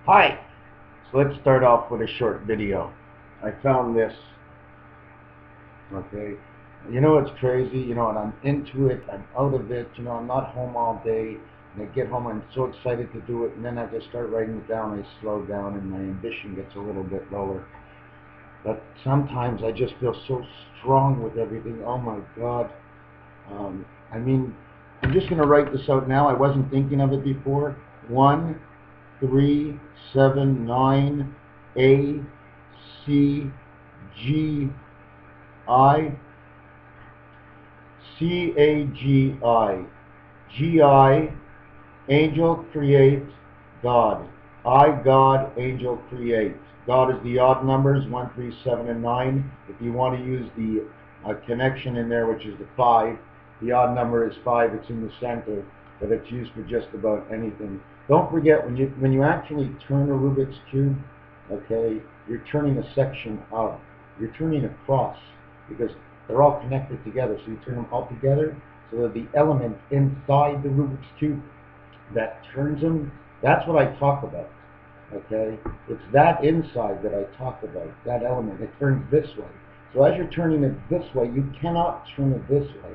Hi! So let's start off with a short video. I found this, okay? You know what's crazy? And I'm into it, I'm out of it, I'm not home all day, and I get home, I'm so excited to do it, and then as I start writing it down, I slow down and my ambition gets a little bit lower. But sometimes I just feel so strong with everything. Oh my God. I mean, I'm just going to write this out now. I wasn't thinking of it before. 1, 3, 7, 9, A, C, G, I, C-A-G-I. G-I, angel create God. I, God, angel create. God is the odd numbers, 1, 3, 7, and 9. If you want to use the connection in there, which is the 5, the odd number is 5. It's in the center, but it's used for just about anything. Don't forget, when you actually turn a Rubik's Cube, okay, you're turning a section out. You're turning across, because they're all connected together. So you turn them all together, so that the element inside the Rubik's Cube that turns them, that's what I talk about. Okay? It's that inside that I talk about, that element. It turns this way. So as you're turning it this way, you cannot turn it this way.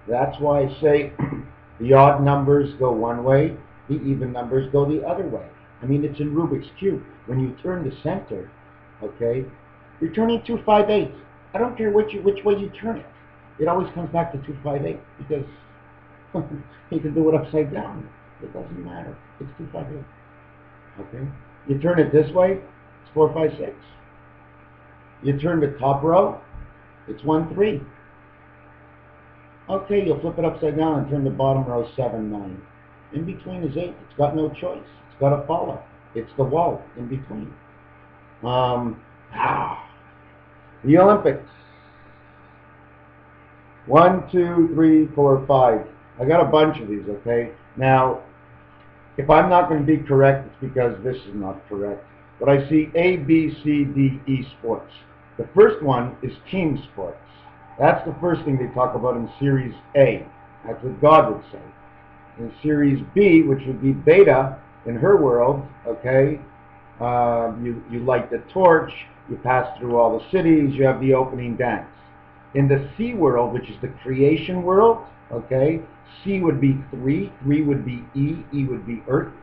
That's why I say the odd numbers go one way, the even numbers go the other way. I mean, it's in Rubik's Cube. When you turn the center, okay, you're turning 258. I don't care which way you turn it. It always comes back to 258 because you can do it upside down. It doesn't matter. It's 258. Okay? You turn it this way, it's 456. You turn the top row, it's 1, 3. Okay, you'll flip it upside down and turn the bottom row 7, 9. In between is 8. It's got no choice. It's got to follow. It's the wall in between. Um, the Olympics. 1, 2, 3, 4, 5. I got a bunch of these, okay? Now, if I'm not going to be correct, it's because this is not correct. But I see A, B, C, D, E sports. The first one is team sports. That's the first thing they talk about in Series A. That's what God would say. In Series B, which would be Beta, in her world, okay, you light the torch, you pass through all the cities, you have the opening dance. In the C world, which is the creation world, okay, C would be 3, 3 would be E, E would be Earth,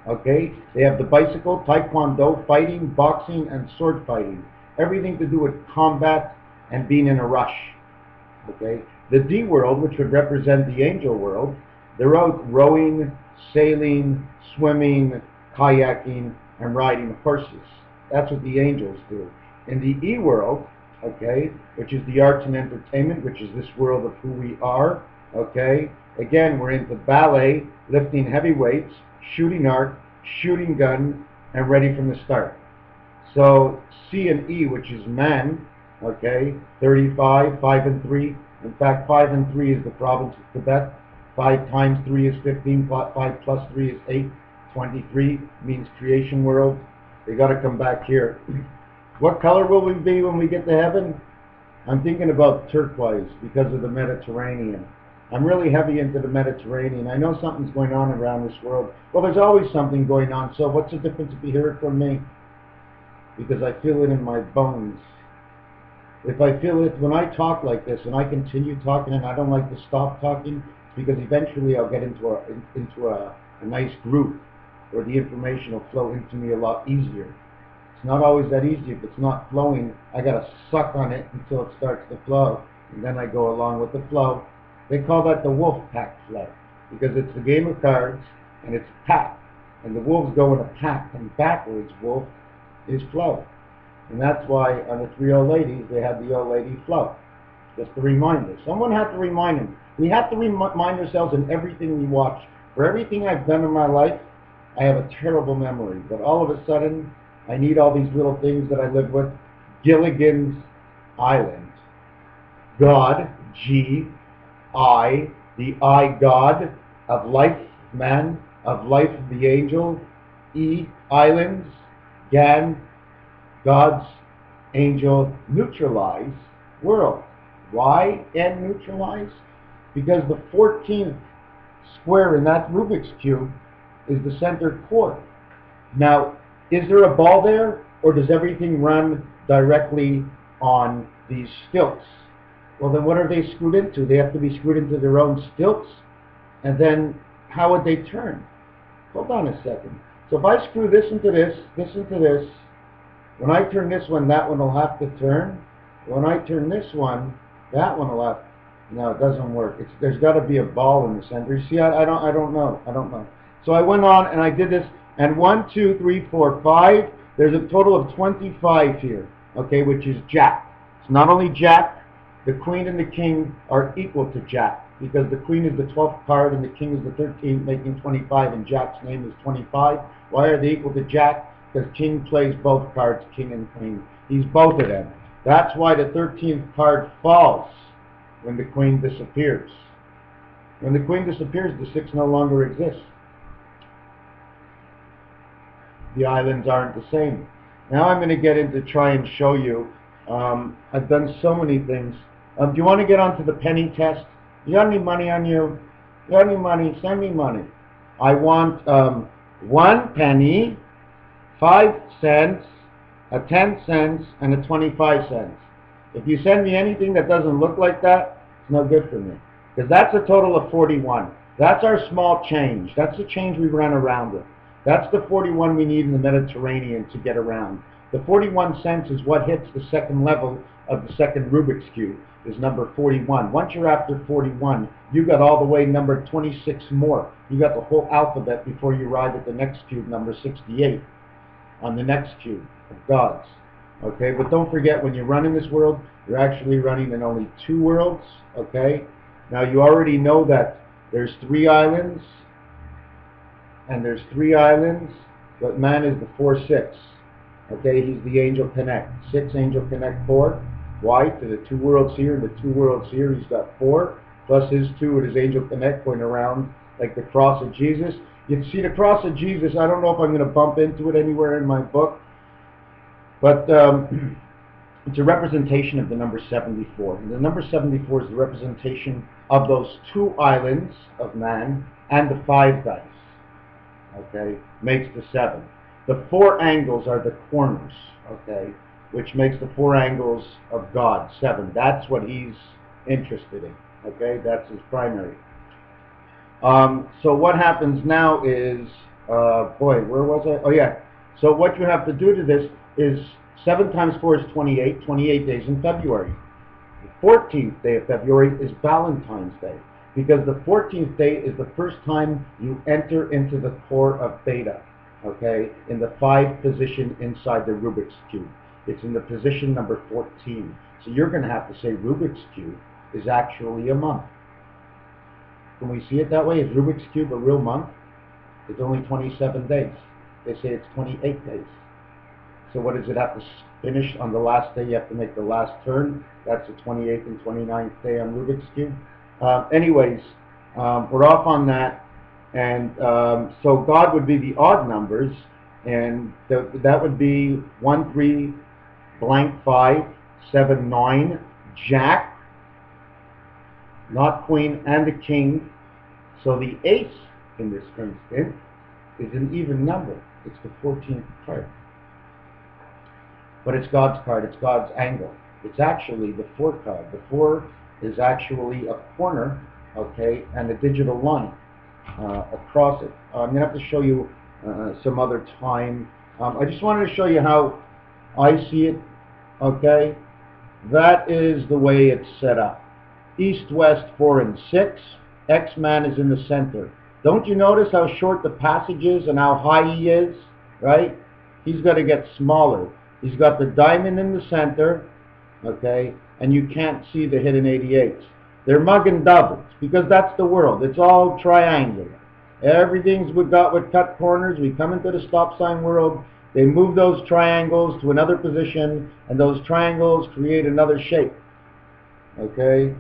okay. They have the bicycle, taekwondo, fighting, boxing, and sword fighting. Everything to do with combat and being in a rush, okay. The D world, which would represent the angel world, they're out rowing, sailing, swimming, kayaking, and riding horses. That's what the angels do. In the E world, okay, which is the arts and entertainment, which is this world of who we are, okay, again, we're into ballet, lifting heavy weights, shooting art, shooting gun, and ready from the start. So C and E, which is man, okay, 35, 5 and 3. In fact, 5 and 3 is the province of Quebec. 5 times 3 is 15, 5 plus 3 is 8. 23 means creation world. They got to come back here. What color will we be when we get to heaven? I'm thinking about turquoise because of the Mediterranean. I'm really heavy into the Mediterranean. I know something's going on around this world. Well, there's always something going on, so what's the difference if you hear it from me? Because I feel it in my bones. If I feel it when I talk like this and I continue talking and I don't like to stop talking, it's because eventually I'll get into a nice groove where the information will flow into me a lot easier. It's not always that easy. If it's not flowing, I got to suck on it until it starts to flow, and then I go along with the flow. They call that the wolf pack flow because it's a game of cards and it's pack, and the wolves go in a pack, and backwards wolf is flow. And that's why on the 3 old ladies, they had the old lady flow. Just a reminder. Someone had to remind them. We have to remind ourselves in everything we watch. For everything I've done in my life, I have a terrible memory. But all of a sudden, I need all these little things that I live with. Gilligan's Island. God, G, I, the I God of life, man, of life of the angel. E, islands. Gan, God's angel, neutralize world. Why and neutralize? Because the 14th square in that Rubik's Cube is the center core. Now, Is there a ball there, or does everything run directly on these stilts? Well, then what are they screwed into? They have to be screwed into their own stilts, and then how would they turn? Hold on a second. So if I screw this into this into this, when I turn this one, that one will have to turn. When I turn this one, that one will have. No, it doesn't work. There's got to be a ball in the center. You see, I don't know. So I went on and I did this, and 1, 2, 3, 4, 5. There's a total of 25 here, okay, which is Jack. It's not only Jack. The Queen and the King are equal to Jack, because the Queen is the 12th card and the King is the 13th, making 25, and Jack's name is 25. Why are they equal to Jack? Because King plays both cards, King and Queen. He's both of them. That's why the 13th card falls when the Queen disappears. When the Queen disappears, the 6 no longer exists. The islands aren't the same. Now I'm going to get into try and show you. I've done so many things. Do you want to get onto the penny test? You got any money on you? You got any money? Send me money. I want 1 penny, 5 cents, a 10 cents, and a 25 cents. If you send me anything that doesn't look like that, it's no good for me. Because that's a total of 41. That's our small change. That's the change we ran around with. That's the 41 we need in the Mediterranean to get around. The 41 cents is what hits the second level of the second Rubik's Cube, is number 41. Once you're after 41, you got all the way number 26 more. You got the whole alphabet before you arrive at the next cube, number 68, on the next cube of gods. Okay, but don't forget, when you run in this world, you're actually running in only 2 worlds. Okay, now you already know that there's 3 islands, and there's 3 islands, but man is the 4-6. Okay, he's the Angel Connect. 6 Angel Connect 4. Why? To the 2 worlds here and the 2 worlds here, he's got 4, plus his 2 with his Angel Connect going around like the cross of Jesus. You can see the cross of Jesus. I don't know if I'm going to bump into it anywhere in my book, but it's a representation of the number 74. And the number 74 is the representation of those 2 islands of man and the 5 dice. Okay, makes the 7. The 4 angles are the corners, okay, which makes the 4 angles of God, 7. That's what he's interested in, okay? That's his primary. So what happens now is, boy, where was I? Oh, yeah. So what you have to do to this is 7 times 4 is 28, 28 days in February. The 14th day of February is Valentine's Day, because the 14th day is the first time you enter into the core of Beta, okay, in the 5 position inside the Rubik's Cube. It's in the position number 14. So you're going to have to say Rubik's Cube is actually a month. Can we see it that way? Is Rubik's Cube a real month? It's only 27 days. They say it's 28 days. So what does it have to finish on the last day? You have to make the last turn. That's the 28th and 29th day on Rubik's Cube. Anyways, we're off on that. And so God would be the odd numbers, and that would be 1, 3, blank 5, 7, 9, Jack, not Queen, and the King. So the ace in this instance is an even number. It's the 14th card. But it's God's card. It's God's angle. It's actually the 4 card. The 4 is actually a corner, okay, and a digital line across it. I'm going to have to show you some other time. I just wanted to show you how I see it, okay? That is the way it's set up. East, West, 4 and 6. X-Man is in the center. Don't you notice how short the passage is and how high he is, right? He's got to get smaller. He's got the diamond in the center, okay, and you can't see the hidden 88s. They're mugging doubles, because that's the world. It's all triangular. Everything's we got with cut corners. We come into the stop sign world. They move those triangles to another position, and those triangles create another shape. Okay?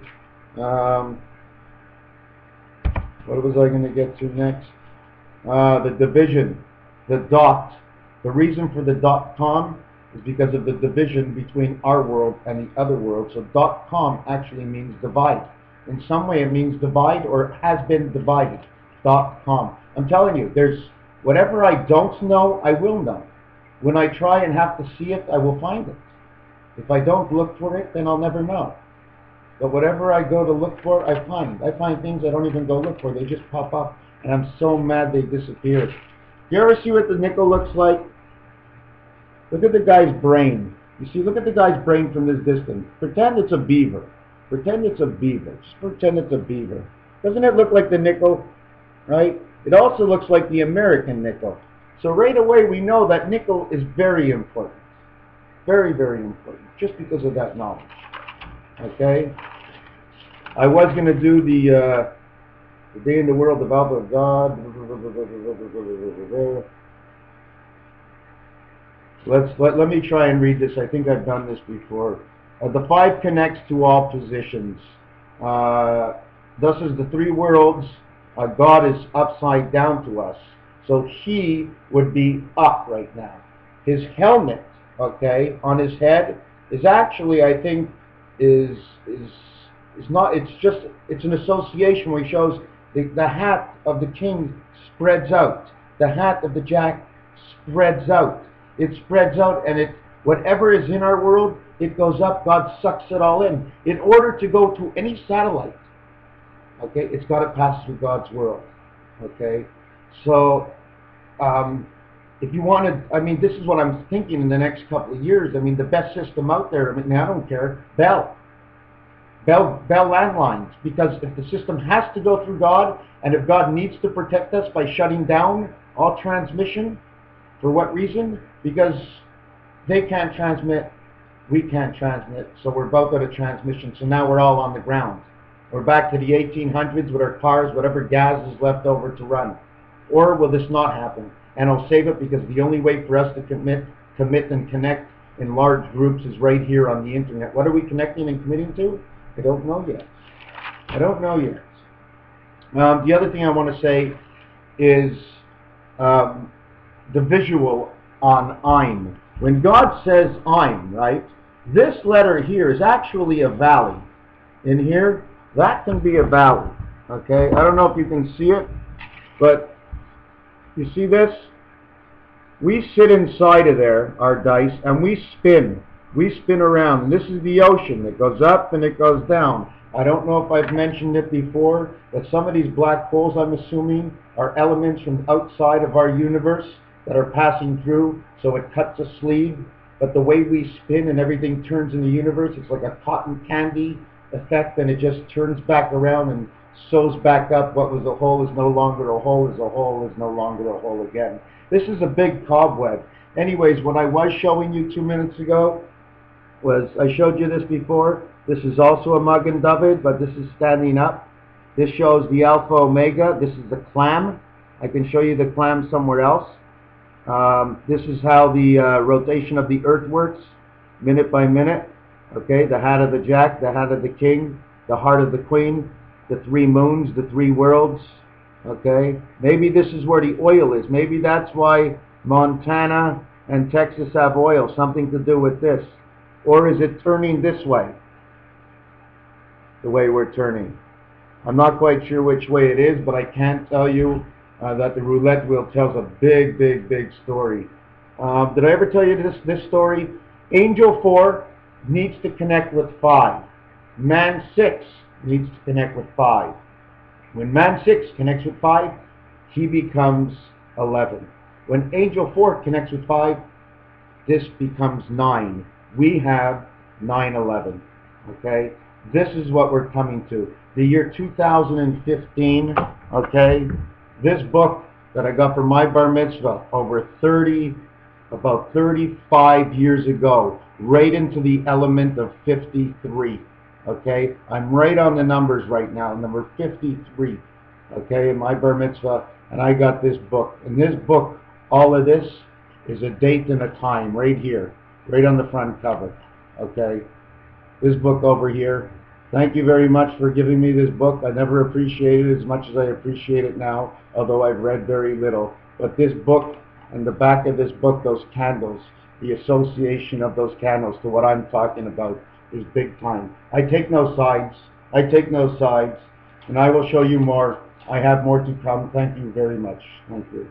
What was I going to get to next? The division, the dot. The reason for the .com is because of the division between our world and the other world. So .com actually means divide. In some way it means divide, or has been divided. .com. I'm telling you, there's whatever I don't know, I will know. When I try and have to see it, I will find it. If I don't look for it, then I'll never know. But whatever I go to look for, I find. I find things I don't even go look for. They just pop up, and I'm so mad they disappeared. You ever see what the nickel looks like? Look at the guy's brain. You see, look at the guy's brain from this distance. Pretend it's a beaver. Pretend it's a beaver. Just pretend it's a beaver. Doesn't it look like the nickel, right? It also looks like the American nickel. So right away we know that nickel is very important. Very, very important. Just because of that knowledge. Okay? I was going to do the day in the world of Alpha of God. Let me try and read this. I think I've done this before. The 5 connects to all positions. Thus is the 3 worlds. God is upside down to us. So he would be up right now. His helmet, okay, on his head is actually, I think, is not, it's an association where he shows the hat of the king spreads out. The hat of the jack spreads out. It spreads out, and whatever is in our world, it goes up. God sucks it all in. In order to go to any satellite, okay, it's got to pass through God's world. Okay, so if you want to, I mean, this is what I'm thinking in the next couple of years. I mean, the best system out there, I mean, I don't care, Bell landlines, because if the system has to go through God, and if God needs to protect us by shutting down all transmission, for what reason? Because they can't transmit, we can't transmit, so we're both out of transmission, so now we're all on the ground. We're back to the 1800s with our cars, whatever gas is left over to run. Or will this not happen? And I'll save it, because the only way for us to commit and connect in large groups is right here on the internet. What are we connecting and committing to? I don't know yet. I don't know yet. The other thing I want to say is the visual on I'm. When God says I'm, right, this letter here is actually a valley. In here, that can be a valley. Okay, I don't know if you can see it, but you see this? We sit inside of there, our dice, and we spin. We spin around, and this is the ocean. It goes up and it goes down. I don't know if I've mentioned it before, but some of these black holes, I'm assuming, are elements from outside of our universe that are passing through, so it cuts a sleeve. But the way we spin and everything turns in the universe, it's like a cotton candy effect, and it just turns back around and sews back up. What was a hole is no longer a hole, is a hole is no longer a hole again. This is a big cobweb. Anyways, what I was showing you 2 minutes ago was, I showed you this before. This is also a Magen David, but this is standing up. This shows the Alpha Omega. This is the clam. I can show you the clam somewhere else. This is how the rotation of the earth works, minute by minute. Okay, the hat of the jack, the hat of the king, the heart of the queen, the 3 moons, the 3 worlds. Okay, maybe this is where the oil is. Maybe that's why Montana and Texas have oil, something to do with this. Or is it turning this way, the way we're turning? I'm not quite sure which way it is, but I can tell you that the roulette wheel tells a big, big, big story. Did I ever tell you this story? Angel 4 needs to connect with 5. Man 6 needs to connect with 5. When man 6 connects with 5, he becomes 11. When angel 4 connects with 5, this becomes 9. We have 9/11. Okay? This is what we're coming to. The year 2015, okay? This book that I got for my bar mitzvah about 35 years ago, right into the element of 53. Okay? I'm right on the numbers right now, number 53. Okay, in my bar mitzvah, and I got this book. And this book, all of this is a date and a time right here, right on the front cover. Okay? This book over here. Thank you very much for giving me this book. I never appreciated it as much as I appreciate it now, although I've read very little. But this book, and the back of this book, those candles, the association of those candles to what I'm talking about is big time. I take no sides. I take no sides. And I will show you more. I have more to come. Thank you very much. Thank you.